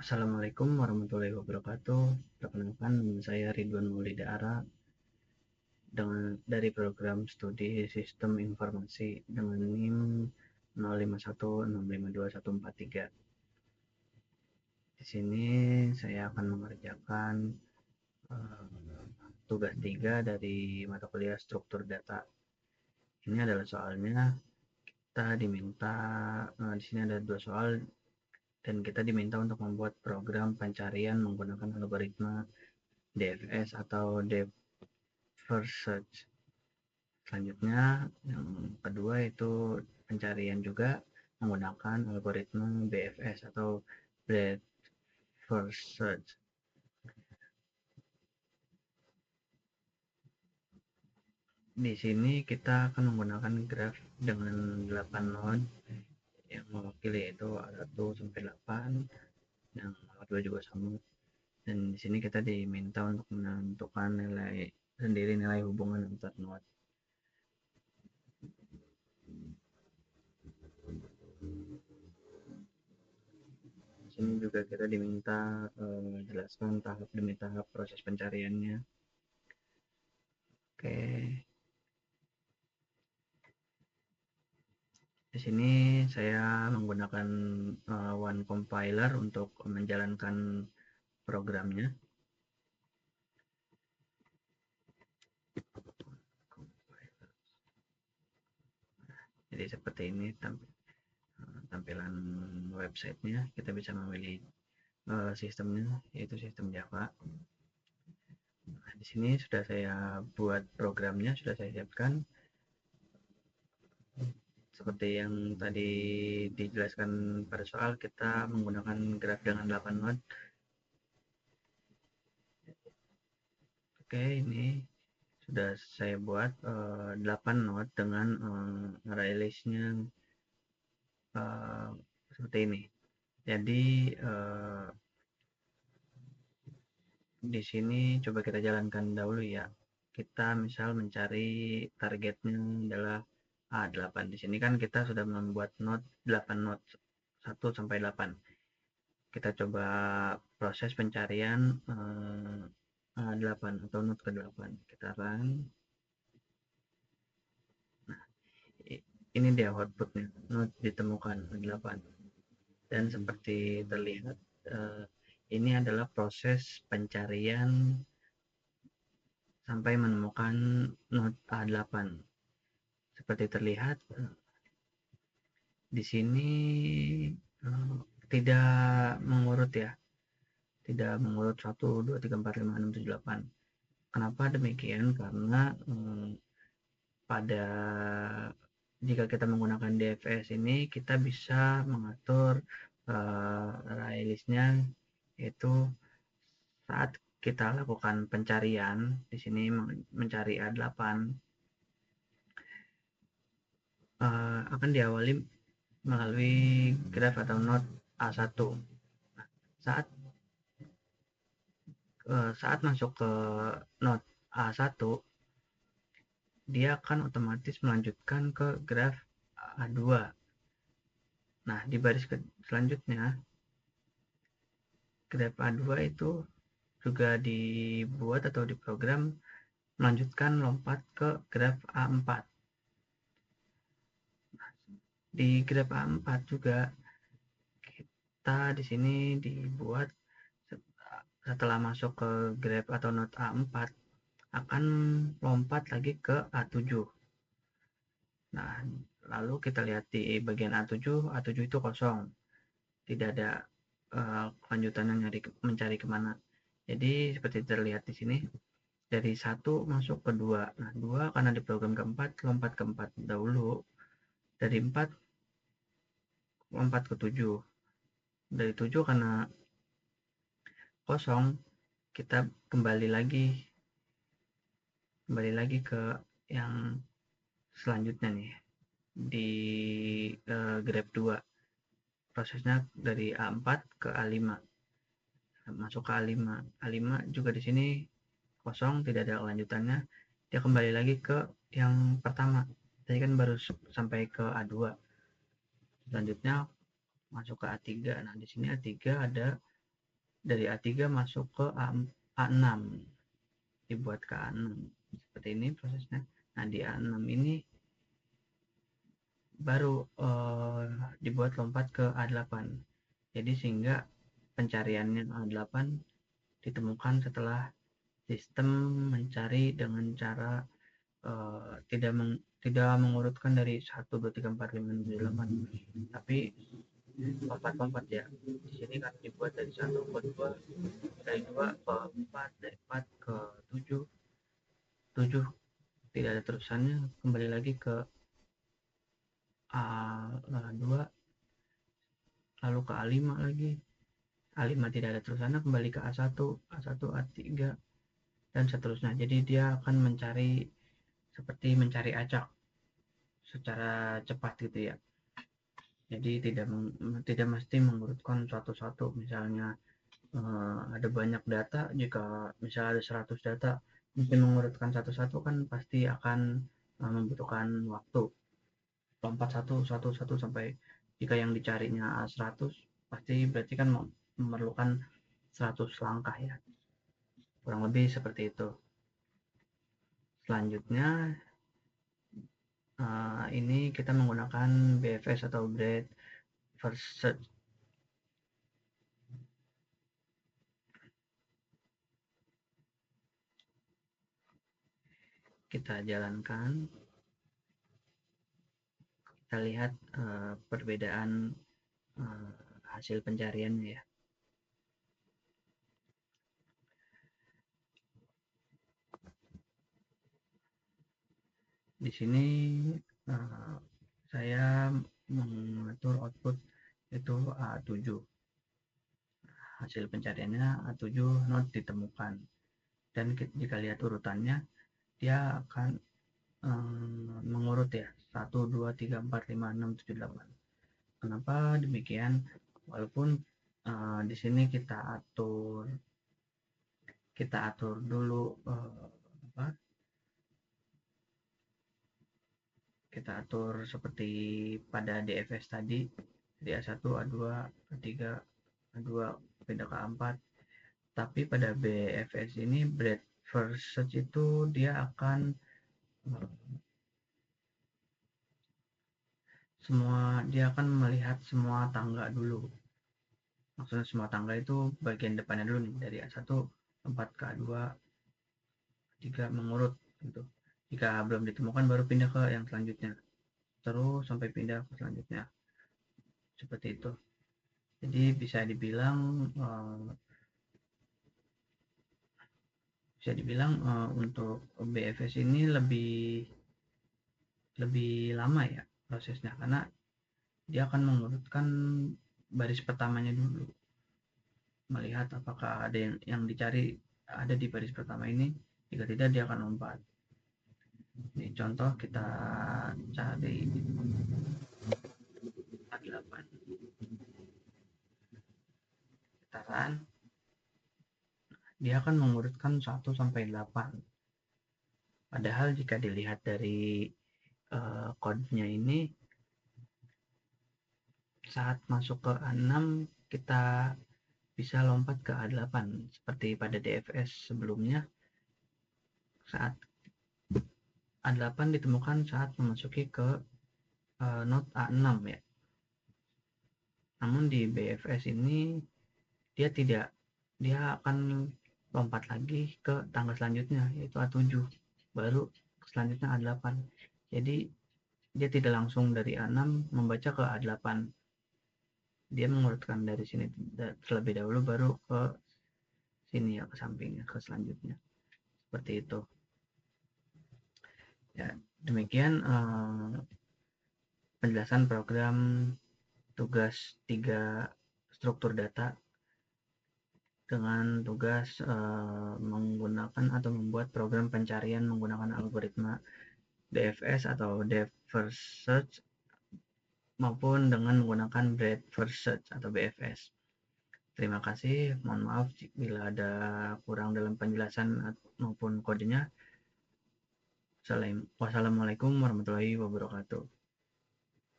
Assalamualaikum warahmatullahi wabarakatuh. Perkenalkan, nama saya Ridwan Maulida Ara dari program studi Sistem Informasi dengan NIM 0516521143. Di sini saya akan mengerjakan tugas 3 dari mata kuliah struktur data. Ini adalah soalnya kita diminta di sini ada 2 soal dan kita diminta untuk membuat program pencarian menggunakan algoritma DFS atau Deep First Search. Selanjutnya yang kedua itu pencarian juga menggunakan algoritma BFS atau Breadth First Search. Di sini kita akan menggunakan graf dengan 8 node yang mewakili yaitu A1 sampai 8, yang A2 juga sama. Dan di sini kita diminta untuk menentukan nilai hubungan antar node. Di sini juga kita diminta jelaskan tahap demi tahap proses pencariannya. Oke. Di sini saya menggunakan One Compiler untuk menjalankan programnya. Jadi seperti ini tampilan websitenya. Kita bisa memilih sistemnya, yaitu sistem Java. Nah, di sini sudah saya buat programnya, sudah saya siapkan. Seperti yang tadi dijelaskan pada soal, kita menggunakan graf dengan 8 node. Oke, ini sudah saya buat 8 node dengan array list-nya seperti ini. Jadi di sini coba kita jalankan dahulu ya. Kita misal mencari targetnya adalah A8. Di sini kan kita sudah membuat node 8 node 1 sampai 8. Kita coba proses pencarian A8 atau node ke-8. Kita run. Nah, ini dia outputnya. Node ditemukan 8. Dan seperti terlihat ini adalah proses pencarian sampai menemukan node A8. Seperti terlihat di sini tidak mengurut ya. Tidak mengurut 1, 2, 3, 4, 5, 6, 7, 8. Kenapa demikian? Karena jika kita menggunakan DFS ini kita bisa mengatur array list-nya, yaitu saat kita lakukan pencarian di sini mencari A8 akan diawali melalui graf atau node A1. Nah, saat masuk ke node A1 dia akan otomatis melanjutkan ke graf A2. Nah, di baris selanjutnya graf A2 itu juga dibuat atau diprogram melanjutkan lompat ke graf A4. Di graf A4 juga kita di sini dibuat setelah masuk ke graf atau node A4 akan lompat lagi ke A7. Nah, lalu kita lihat di bagian A7 itu kosong. Tidak ada kelanjutannya mencari kemana. Jadi seperti terlihat di sini, dari 1 masuk ke 2. Nah, 2 karena di program ke-4, lompat ke 4 dahulu. Dari 4, lompat ke 7. Dari 7 karena kosong, kita kembali lagi ke yang selanjutnya nih. Di graf 2. Prosesnya dari A4 ke A5. Masuk ke A5. A5 juga di sini kosong, tidak ada kelanjutannya. Dia kembali lagi ke yang pertama. Tadi kan baru sampai ke A2. Selanjutnya masuk ke A3. Nah, di sini A3 ada dari A3 masuk ke A6, dibuat ke A6 seperti ini prosesnya. Nah di A6 ini baru dibuat lompat ke A8, jadi sehingga pencariannya A8 ditemukan setelah sistem mencari dengan cara tidak mengurutkan dari 1, 2, 3, 4, 5, 6, 7, 8, tapi lompat-lompat ya. Di sini kan dibuat dari 1 ke 2, dari 2 ke 4, dari 4 ke 7, 7 tidak ada terusannya, kembali lagi ke A2, lalu ke A5 lagi, A5 tidak ada terusannya, kembali ke A1, A1, A3, dan seterusnya. Jadi dia akan mencari seperti mencari acak secara cepat gitu ya. Jadi tidak mesti mengurutkan satu-satu. Misalnya ada banyak data, jika misalnya ada 100 data, mungkin mengurutkan satu-satu kan pasti akan membutuhkan waktu. Lompat satu-satu sampai jika yang dicarinya 100, pasti berarti kan memerlukan 100 langkah ya. Kurang lebih seperti itu. Selanjutnya ini kita menggunakan BFS atau Breadth First Search. Kita jalankan, kita lihat perbedaan hasil pencariannya ya. Di sini saya mengatur output itu A7. Hasil pencariannya A7 not ditemukan. Dan jika lihat urutannya, dia akan mengurut ya, 1, 2, 3, 4, 5, 6, 7, 8. Kenapa demikian? Walaupun di sini kita atur dulu kita atur seperti pada DFS tadi, di A1, A2, A3, A2 pindah ke A4. Tapi pada BFS ini breadth first search itu dia akan melihat semua tangga dulu. Maksudnya semua tangga itu bagian depannya dulu nih, dari A1 4 ke A2, A3 mengurut gitu. Jika belum ditemukan baru pindah ke yang selanjutnya, terus sampai pindah ke selanjutnya, seperti itu. Jadi bisa dibilang untuk BFS ini lebih lama ya prosesnya, karena dia akan mengurutkan baris pertamanya dulu, melihat apakah ada yang dicari ada di baris pertama ini. Jika tidak, dia akan lompat. Ini contoh, kita cari A8 getaran, dia akan mengurutkan 1 sampai 8. Padahal jika dilihat dari kodenya ini, saat masuk ke A6 kita bisa lompat ke A8 seperti pada DFS sebelumnya. Saat A8 ditemukan saat memasuki ke node A6 ya. Namun di BFS ini dia akan lompat lagi ke tangga selanjutnya, yaitu A7, baru selanjutnya A8. Jadi dia tidak langsung dari A6 membaca ke A8, dia mengurutkan dari sini terlebih dahulu baru ke sini ya, ke sampingnya, ke selanjutnya, seperti itu ya. Demikian penjelasan program tugas 3 struktur data dengan tugas menggunakan atau membuat program pencarian menggunakan algoritma DFS atau Depth First Search maupun dengan menggunakan Breadth First Search atau BFS. Terima kasih, mohon maaf bila ada kurang dalam penjelasan maupun kodenya. Wassalamualaikum warahmatullahi wabarakatuh.